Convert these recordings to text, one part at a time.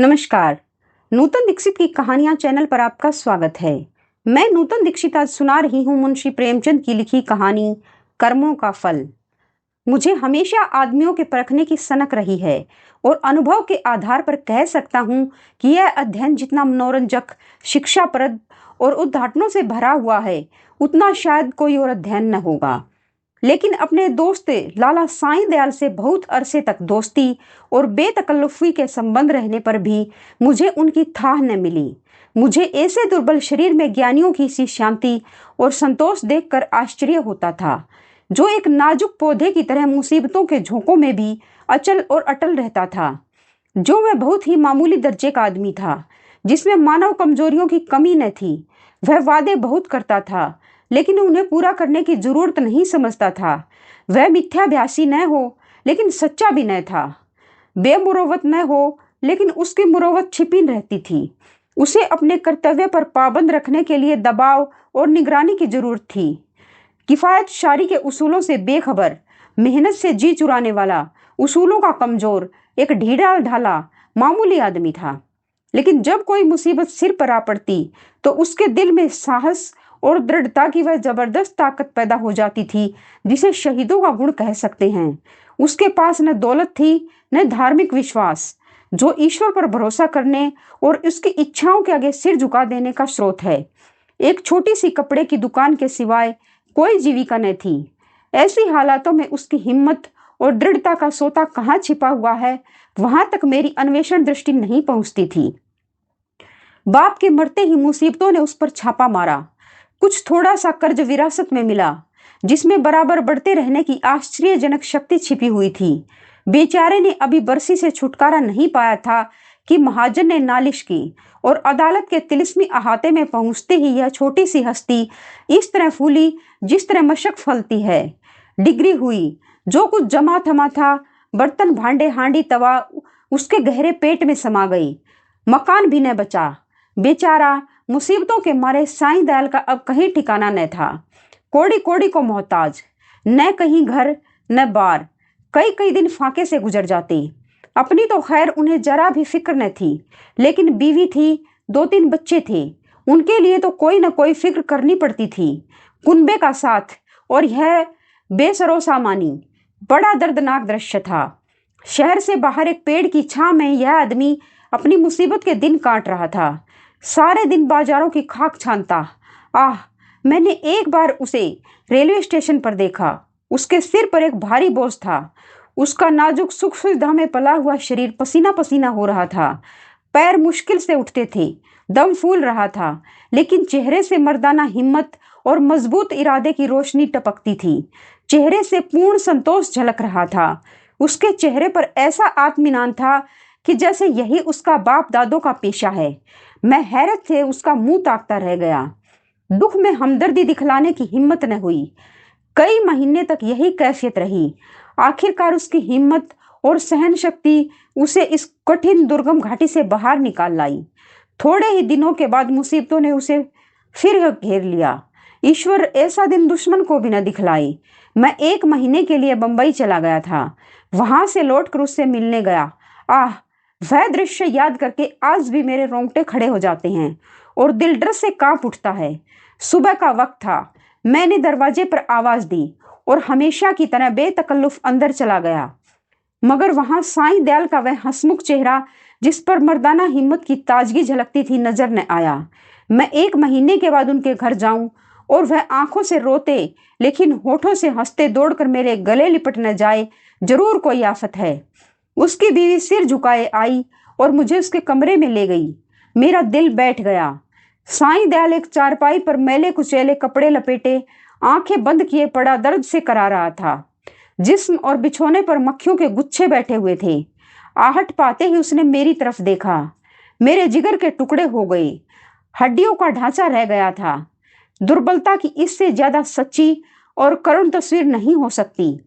नमस्कार। नूतन दीक्षित की कहानियां चैनल पर आपका स्वागत है। मैं नूतन दीक्षित आज सुना रही हूं मुंशी प्रेमचंद की लिखी कहानी कर्मों का फल। मुझे हमेशा आदमियों के परखने की सनक रही है और अनुभव के आधार पर कह सकता हूं कि यह अध्ययन जितना मनोरंजक, शिक्षाप्रद और उद्घाटनों से भरा हुआ है, उतना शायद कोई और अध्ययन न होगा। लेकिन अपने दोस्त लाला साईं दयाल से बहुत अरसे तक दोस्ती और बेतकल्लुफी के संबंध रहने पर भी मुझे उनकी थाह न मिली। मुझे ऐसे दुर्बल शरीर में ज्ञानियों की सी शांति और संतोष देखकर आश्चर्य होता था, जो एक नाजुक पौधे की तरह मुसीबतों के झोंकों में भी अचल और अटल रहता था। जो वह बहुत ही मामूली दर्जे का आदमी था, जिसमें मानव कमजोरियों की कमी न थी। वह वादे बहुत करता था, लेकिन उन्हें पूरा करने की जरूरत नहीं समझता था। वह मिथ्याभाषी न हो, लेकिन सच्चा भी न था। बेमुरवत न हो, लेकिन उसकी मुरवत छिपी रहती थी। उसे अपने कर्तव्य पर पाबंद रखने के लिए दबाव और निगरानी की जरूरत थी। किफायत शारी के उसूलों से बेखबर, मेहनत से जी चुराने वाला, उसूलों का कमजोर, एक ढीला ढाला मामूली आदमी था। लेकिन जब कोई मुसीबत सिर पर आ पड़ती, तो उसके दिल में साहस और दृढ़ता की वह जबरदस्त ताकत पैदा हो जाती थी, जिसे शहीदों का गुण कह सकते हैं। उसके पास न दौलत थी, न धार्मिक विश्वास, जो ईश्वर पर भरोसा करने और उसकी इच्छाओं के आगे सिर झुका देने का स्रोत है। एक छोटी सी कपड़े की दुकान के सिवाय कोई जीविका न थी। ऐसी हालातों में उसकी हिम्मत और दृढ़ता का सोता कहाँ छिपा हुआ है, वहां तक मेरी अन्वेषण दृष्टि नहीं पहुंचती थी। बाप के मरते ही मुसीबतों ने उस पर छापा मारा। कुछ थोड़ा सा कर्ज विरासत में मिला, जिसमें बराबर बढ़ते रहने की आश्चर्यजनक शक्ति छिपी हुई थी। बेचारे ने अभी बरसी से छुटकारा नहीं पाया था कि महाजन ने नालिश की और अदालत के तिलिस्मी अहाते में पहुंचते ही यह छोटी सी हस्ती इस तरह फूली जिस तरह मशक फलती है। डिग्री हुई। जो कुछ जमा थमा था, बर्तन भांडे हांडी तवा, उसके गहरे पेट में समा गई। मकान भी न बचा। बेचारा मुसीबतों के मारे साईं दयाल का अब कहीं ठिकाना न था। कोड़ी कोड़ी को मोहताज, न कहीं घर न बार। कई कई दिन फाके से गुजर जाते। अपनी तो खैर उन्हें जरा भी फिक्र न थी, लेकिन बीवी थी, 2-3 बच्चे थे, उनके लिए तो कोई न कोई फिक्र करनी पड़ती थी। कुनबे का साथ और यह बेसरोसामानी बड़ा दर्दनाक दृश्य था। शहर से बाहर एक पेड़ की छां में यह आदमी अपनी मुसीबत के दिन काट रहा था। सारे दिन बाजारों की खाक छानता। मैंने एक बार उसे रेलवे स्टेशन पर देखा। उसके सिर पर एक भारी बोझ था। उसका नाजुक सुख सुविधा में पला हुआ शरीर पसीना पसीना हो रहा था। पैर मुश्किल से उठते थे, दम फूल रहा था, लेकिन चेहरे से मर्दाना हिम्मत और मजबूत इरादे की रोशनी टपकती थी। चेहरे से पूर्ण संतोष झलक रहा था। उसके चेहरे पर ऐसा आत्मीनान था कि जैसे यही उसका बाप दादों का पेशा है। मैं हैरत से उसका मुंह ताकता रह गया। दुख में हमदर्दी दिखलाने की हिम्मत न हुई। कई महीने तक यही कैफियत रही। आखिरकार उसकी हिम्मत और सहन शक्ति उसे इस कठिन दुर्गम घाटी से बाहर निकाल लाई। थोड़े ही दिनों के बाद मुसीबतों ने उसे फिर घेर लिया। ईश्वर ऐसा दिन दुश्मन को भी न दिखलाई। मैं 1 महीने के लिए बंबई चला गया था। वहां से लौटकर उससे मिलने गया। वह दृश्य याद करके आज भी मेरे रोंगटे खड़े हो जाते हैं और दिल डर से कांप उठता है। सुबह का वक्त था। मैंने दरवाजे पर आवाज दी और हमेशा की तरह बेतकल्लुफ अंदर चला गया, मगर वहां साईं दयाल का वह हंसमुख चेहरा, जिस पर मर्दाना हिम्मत की ताजगी झलकती थी, नजर न आया। मैं 1 महीने के बाद उनके घर जाऊं और वह आंखों से रोते लेकिन होठों से हंसते दौड़कर मेरे गले लिपट न जाए, जरूर कोई आफत है। उसकी बीवी सिर झुकाए आई और मुझे उसके कमरे में ले गई। मेरा दिल बैठ गया। साईं दयाल एक चारपाई पर मैले कुचैले कपड़े लपेटे, आंखें बंद किए पड़ा दर्द से करा रहा था। जिस्म और बिछोने पर मक्खियों के गुच्छे बैठे हुए थे। आहट पाते ही उसने मेरी तरफ देखा। मेरे जिगर के टुकड़े हो गए। हड्डियों का ढांचा रह गया था। दुर्बलता की इससे ज्यादा सच्ची और करुण तस्वीर नहीं हो सकती।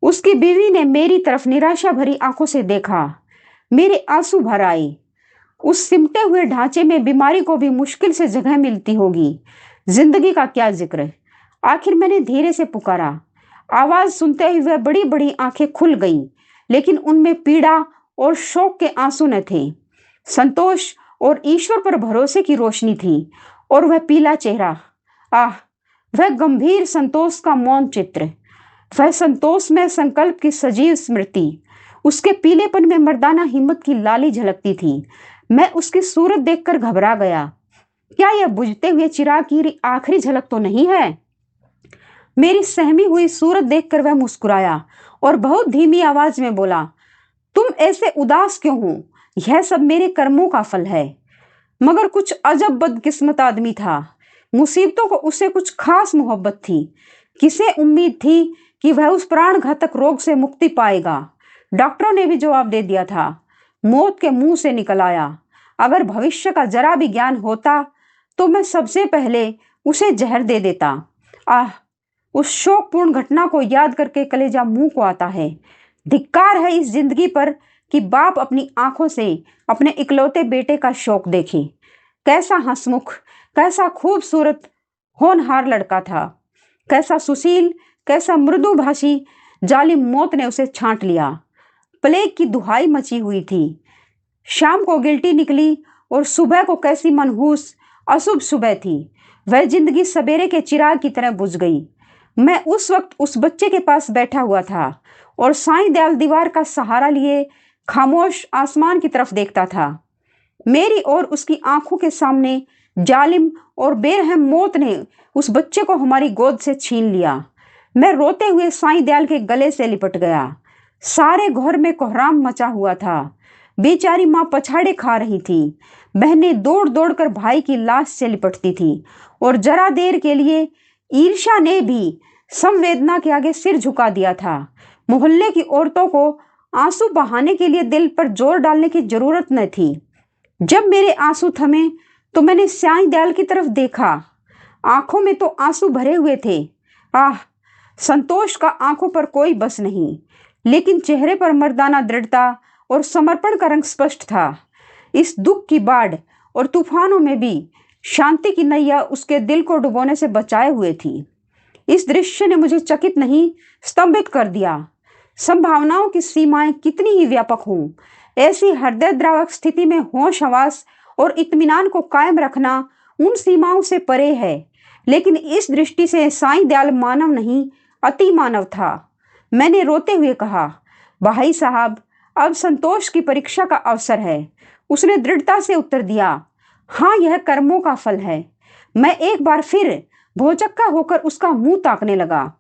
उसकी बीवी ने मेरी तरफ निराशा भरी आंखों से देखा। मेरे आंसू भर आए। उस सिमटे हुए ढांचे में बीमारी को भी मुश्किल से जगह मिलती होगी, जिंदगी का क्या जिक्र। आखिर मैंने धीरे से पुकारा। आवाज सुनते ही वह बड़ी बड़ी आंखें खुल गईं, लेकिन उनमें पीड़ा और शोक के आंसू न थे। संतोष और ईश्वर पर भरोसे की रोशनी थी। और वह पीला चेहरा, आह, वह गंभीर संतोष का मौन चित्र, वह संतोष में संकल्प की सजीव स्मृति। उसके पीलेपन में मर्दाना हिम्मत की लाली झलकती थी। मैं उसकी सूरत देखकर घबरा गया। क्या यह बुझते हुए चिराग की आखिरी झलक तो नहीं है? मेरी सहमी हुई सूरत देखकर वह मुस्कुराया और बहुत धीमी आवाज में बोला, तुम ऐसे उदास क्यों हो? यह सब मेरे कर्मों का फल है। मगर कुछ अजब बदकिस्मत आदमी था। मुसीबतों को उससे कुछ खास मोहब्बत थी। किसे उम्मीद थी कि वह उस प्राण घातक रोग से मुक्ति पाएगा? डॉक्टरों ने भी जवाब दे दिया था। मौत के मुंह से निकल आया। अगर भविष्य का जरा भी ज्ञान होता तो मैं सबसे पहले उसे जहर दे देता। आह, उस शोकपूर्ण घटना को याद करके कलेजा मुंह को आता है। धिक्कार है इस जिंदगी पर कि बाप अपनी आंखों से अपने इकलौते बेटे का शोक देखे। कैसा हंसमुख, कैसा खूबसूरत होनहार लड़का था, कैसा सुशील, कैसा मृदुभाषी। जालिम मौत ने उसे छांट लिया। प्लेग की दुहाई मची हुई थी। शाम को गिल्टी निकली और सुबह को कैसी मनहूस अशुभ सुबह थी। वह जिंदगी सवेरे के चिराग की तरह बुझ गई। मैं उस वक्त उस बच्चे के पास बैठा हुआ था और साईं दयाल दीवार का सहारा लिए खामोश आसमान की तरफ देखता था। मेरी और उसकी आंखों के सामने जालिम और बेरहम मौत ने उस बच्चे को हमारी गोद से छीन लिया। मैं रोते हुए साईं दयाल के गले से लिपट गया। सारे घर में कोहराम मचा हुआ था। बेचारी माँ पछाड़े खा रही थी। बहनें दौड़ दौड़ कर भाई की लाश से लिपटती थी और जरा देर के लिए ईर्ष्या ने भी संवेदना के आगे सिर झुका दिया था। मोहल्ले की औरतों को आंसू बहाने के लिए दिल पर जोर डालने की जरूरत न थी। जब मेरे आंसू थमे तो मैंने साईं दयाल की तरफ देखा। आंखों में तो आंसू भरे हुए थे। आह, संतोष का आंखों पर कोई बस नहीं, लेकिन चेहरे पर मर्दाना दृढ़ता और समर्पण का रंग स्पष्ट था। इस दुख की बाढ़ और तूफानों में भी शांति की नैया उसके दिल को डुबोने से बचाए हुए थी। इस दृश्य ने मुझे चकित नहीं, स्तंभित कर दिया। संभावनाओं की सीमाएं कितनी ही व्यापक हों, ऐसी हृदयद्रावक स्थिति में होश हवास और इत्मीनान को कायम रखना उन सीमाओं से परे है। लेकिन इस दृष्टि से साईं दयाल मानव नहीं, अति मानव था। मैंने रोते हुए कहा, भाई साहब, अब संतोष की परीक्षा का अवसर है। उसने दृढ़ता से उत्तर दिया, हाँ, यह कर्मों का फल है। मैं एक बार फिर भौचक्का होकर उसका मुंह ताकने लगा।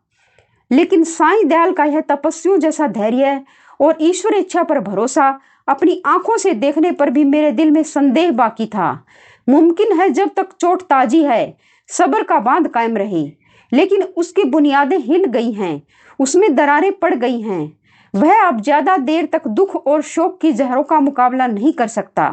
लेकिन साईं दयाल का यह तपस्वियों जैसा धैर्य और ईश्वर इच्छा पर भरोसा अपनी आंखों से देखने पर भी मेरे दिल में संदेह बाकी था। मुमकिन है जब तक चोट ताजी है सब्र का बांध कायम रहे, लेकिन उसकी बुनियादें हिल गई हैं, उसमें दरारें पड़ गई हैं। वह अब ज्यादा देर तक दुख और शोक की जहरों का मुकाबला नहीं कर सकता।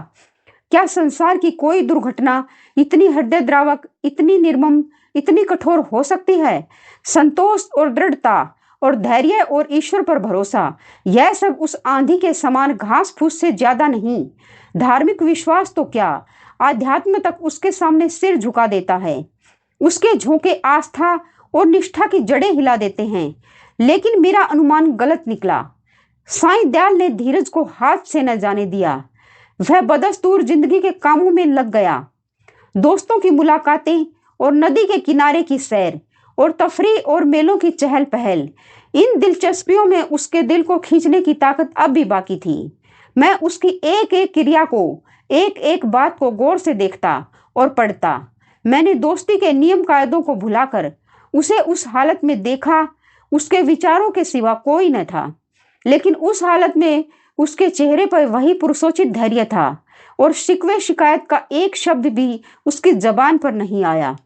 क्या संसार की कोई दुर्घटना इतनी हृदयद्रावक, इतनी निर्मम, इतनी कठोर हो सकती है? संतोष और दृढ़ता और धैर्य और ईश्वर पर भरोसा, यह सब उस आंधी के समान घास फूस से ज्यादा नहीं। धार्मिक विश्वास तो क्या, आध्यात्म तक उसके सामने सिर झुका देता है। उसके झोंके आस्था और निष्ठा की जड़ें हिला देते हैं। लेकिन मेरा अनुमान गलत निकला। साईं दयाल ने धीरज को हाथ से न जाने दिया। वह बदस्तूर जिंदगी के कामों में लग गया। दोस्तों की मुलाकातें और नदी के किनारे की सैर और तफरीह और मेलों की चहल पहल, इन दिलचस्पियों में उसके दिल को खींचने की ताकत अब भी बाकी थी। मैं उसकी एक एक क्रिया को, एक एक बात को गौर से देखता और पढ़ता। मैंने दोस्ती के नियम कायदों को भुलाकर उसे उस हालत में देखा। उसके विचारों के सिवा कोई न था, लेकिन उस हालत में उसके चेहरे पर वही पुरुषोचित धैर्य था और शिकवे शिकायत का एक शब्द भी उसकी जबान पर नहीं आया।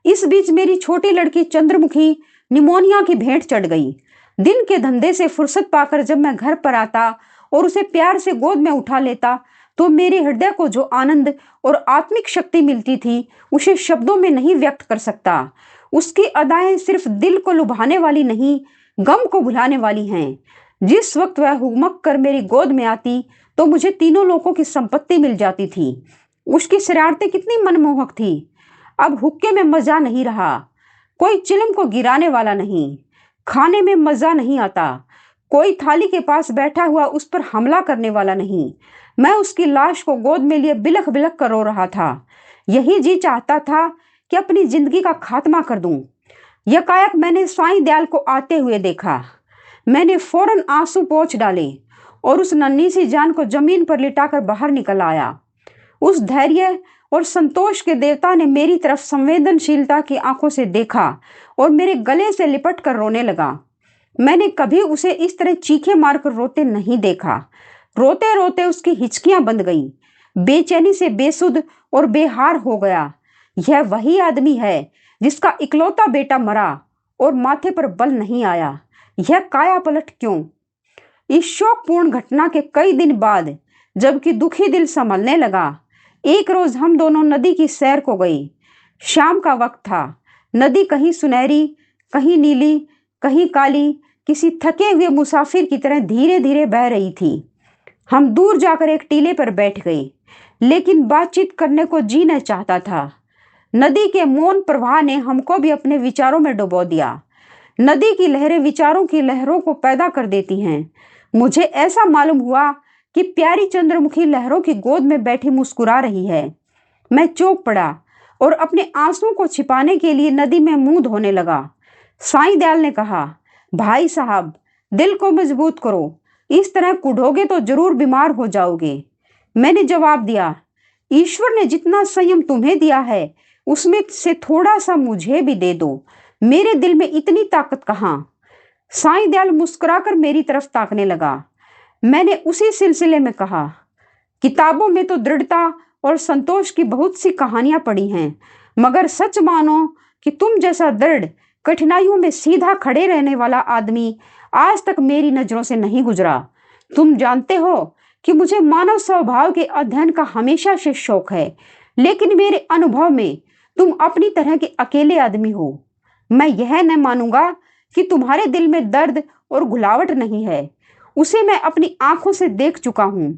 इस बीच मेरी छोटी लड़की चंद्रमुखी निमोनिया की भेंट चढ़ गई। दिन के धंधे से फुर्सत पाकर जब मैं घर पर आता और उसे प्यार से गोद में उठा लेता तो मेरे हृदय को जो आनंद और आत्मिक शक्ति मिलती थी उसे शब्दों में नहीं व्यक्त कर सकता। उसकी अदाएं सिर्फ दिल को लुभाने वाली नहीं, गम को भुलाने वाली हैं। जिस वक्त वह हुमक कर मेरी गोद में आती तो मुझे तीनों लोगों की संपत्ति मिल जाती थी। उसकी शरारतें कितनी मनमोहक थी। अब हुक्के में मजा नहीं रहा, कोई चिलम को गिराने वाला नहीं, खाने में मजा नहीं आता, कोई थाली के पास बैठा हुआ उस पर हमला करने वाला नहीं। मैं उसकी लाश को गोद में लिए बिलख बिलख कर रो रहा था। यही जी चाहता था कि अपनी जिंदगी का खात्मा कर दूं। यकायक मैंने साईं दयाल को आते हुए देखा। मैंने फौरन आंसू पोंछ डाले और उस नन्ही सी जान को जमीन पर लिटाकर बाहर निकल आया। उस धैर्य और संतोष के देवता ने मेरी तरफ संवेदनशीलता की आंखों से देखा और मेरे गले से लिपट कर रोने लगा। मैंने कभी उसे इस तरह चीखे मारकर रोते नहीं देखा। रोते रोते उसकी हिचकियां बंद गईं। बेचैनी से बेसुध और बेहार हो गया। यह वही आदमी है जिसका इकलौता बेटा मरा और माथे पर बल नहीं आया। यह काया पलट क्यों? इस शोकपूर्ण घटना के कई दिन बाद जबकि दुखी दिल संभलने लगा, एक रोज हम दोनों नदी की सैर को गए। शाम का वक्त था। नदी कहीं सुनहरी, कहीं नीली, कहीं काली, किसी थके हुए मुसाफिर की तरह धीरे धीरे बह रही थी। हम दूर जाकर एक टीले पर बैठ गए, लेकिन बातचीत करने को जी न चाहता था। नदी के मौन प्रवाह ने हमको भी अपने विचारों में डुबो दिया। नदी की लहरें विचारों की लहरों को पैदा कर देती हैं। मुझे ऐसा मालूम हुआ कि प्यारी चंद्रमुखी लहरों की गोद में बैठी मुस्कुरा रही है। मैं चौंक पड़ा और अपने आंसुओं को छिपाने के लिए नदी में मुंह धोने लगा। साईं दयाल ने कहा, भाई साहब, दिल को मजबूत करो, इस तरह कूदोगे तो जरूर बीमार हो जाओगे। मैंने जवाब दिया, ईश्वर ने जितना संयम तुम्हें दिया है उसमें से थोड़ा सा मुझे भी दे दो। मेरे दिल में इतनी ताकत कहाँ? साईं दयाल मुस्कुराकर मेरी तरफ ताकने लगा। मैंने उसी सिलसिले में कहा, किताबों में तो दृढ़ता और संतोष की बहुत सी कहानियां पढ़ी हैं, मगर सच मानो कि तुम जैसा दृढ़, कठिनाइयों में सीधा खड़े रहने वाला आदमी आज तक मेरी नजरों से नहीं गुजरा। तुम जानते हो कि मुझे मानव स्वभाव के अध्ययन का हमेशा से शौक है, लेकिन मेरे अनुभव में तुम अपनी तरह के अकेले आदमी हो। मैं यह न मानूंगा कि तुम्हारे दिल में दर्द और घुलावट नहीं है। उसे मैं अपनी आंखों से देख चुका हूं।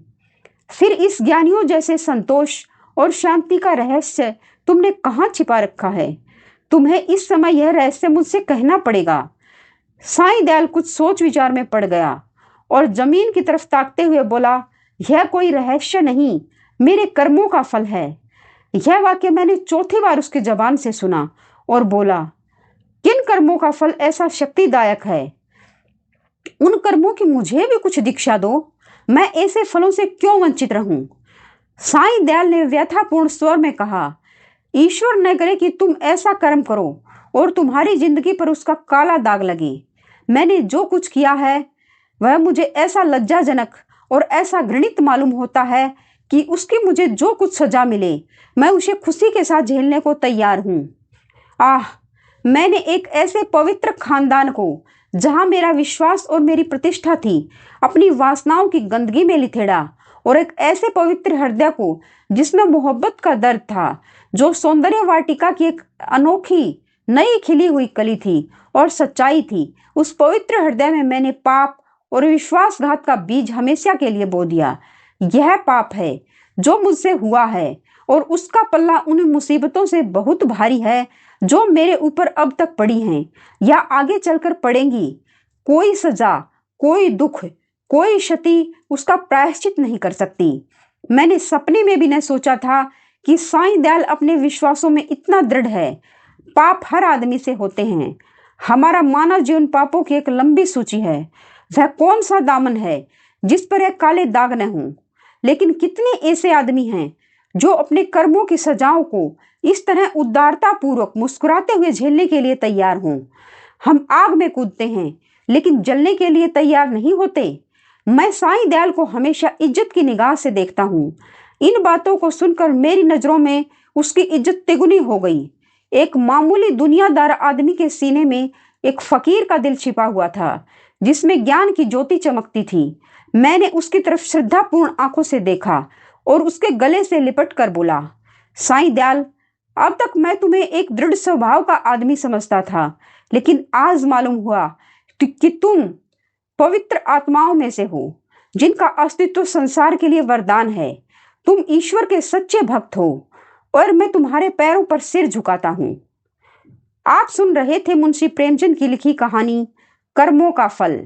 फिर इस ज्ञानियों जैसे संतोष और शांति का रहस्य तुमने कहाँ छिपा रखा है? तुम्हें इस समय यह रहस्य मुझसे कहना पड़ेगा। साईं दयाल कुछ सोच विचार में पड़ गया और जमीन की तरफ ताकते हुए बोला, यह कोई रहस्य नहीं, मेरे कर्मों का फल है। यह वाक्य मैंने चौथी बार उसकी जबान से सुना और बोला, किन कर्मों का फल ऐसा शक्तिदायक है? उन कर्मों की मुझे भी कुछ दीक्षा दो। मैं ऐसे फलों से क्यों वंचित रहूं? साईं दयाल ने व्यथापूर्ण स्वर में कहा, ईश्वर न करे कि तुम ऐसा कर्म करो और तुम्हारी जिंदगी पर उसका काला दाग लगे। मैंने जो कुछ किया है वह मुझे ऐसा लज्जाजनक और ऐसा घृणित मालूम होता है कि उसकी मुझे जो कुछ सजा मिले मैं उसे खुशी के साथ झेलने को तैयार हूं। आह, मैंने एक ऐसे पवित्र खानदान को, जहां मेरा विश्वास और मेरी प्रतिष्ठा थी, अपनी वासनाओं की गंदगी में लिथेड़ा, और एक ऐसे पवित्र हृदय को जिसमें मोहब्बत का दर्द था, जो सौंदर्य वाटिका की एक अनोखी नई खिली हुई कली थी और सच्चाई थी। उस पवित्र हृदय में मैंने पाप और विश्वासघात का बीज हमेशा के लिए बो दिया। यह पाप है जो मुझसे हुआ है और उसका पल्ला उन मुसीबतों से बहुत भारी है जो मेरे ऊपर अब तक पड़ी हैं या आगे चलकर पड़ेंगी। कोई सजा, कोई दुख, कोई क्षति उसका प्रायश्चित नहीं कर सकती। मैंने सपने में भी न सोचा था कि साईं दयाल अपने विश्वासों में इतना दृढ़ है। पाप हर आदमी से होते हैं। हमारा मानव जीवन पापों की एक लंबी सूची है। वह कौन सा दामन है जिस पर एक काले दाग न हों? लेकिन कितने ऐसे आदमी हैं जो अपने कर्मों की सजाओं को इस तरह उदारता पूर्वक मुस्कुराते हुए झेलने के लिए तैयार हों। हम आग में कूदते हैं लेकिन जलने के लिए तैयार नहीं होते। मैं साईं दयाल को हमेशा इज्जत की निगाह से देखता हूँ। इन बातों को सुनकर मेरी नजरों में उसकी इज्जत तिगुनी हो गई। एक मामूली दुनियादार आदमी के सीने में एक फकीर का दिल छिपा हुआ था, जिसमें ज्ञान की ज्योति चमकती थी। मैंने उसकी तरफ श्रद्धापूर्ण आंखों से देखा और उसके गले से लिपट कर बोला, साईं दयाल, अब तक मैं तुम्हें एक दृढ़ स्वभाव का आदमी समझता था, लेकिन आज मालूम हुआ कि तुम पवित्र आत्माओं में से हो, जिनका अस्तित्व संसार के लिए वरदान है। तुम ईश्वर के सच्चे भक्त हो और मैं तुम्हारे पैरों पर सिर झुकाता हूं। आप सुन रहे थे मुंशी प्रेमचंद की लिखी कहानी कर्मों का फल।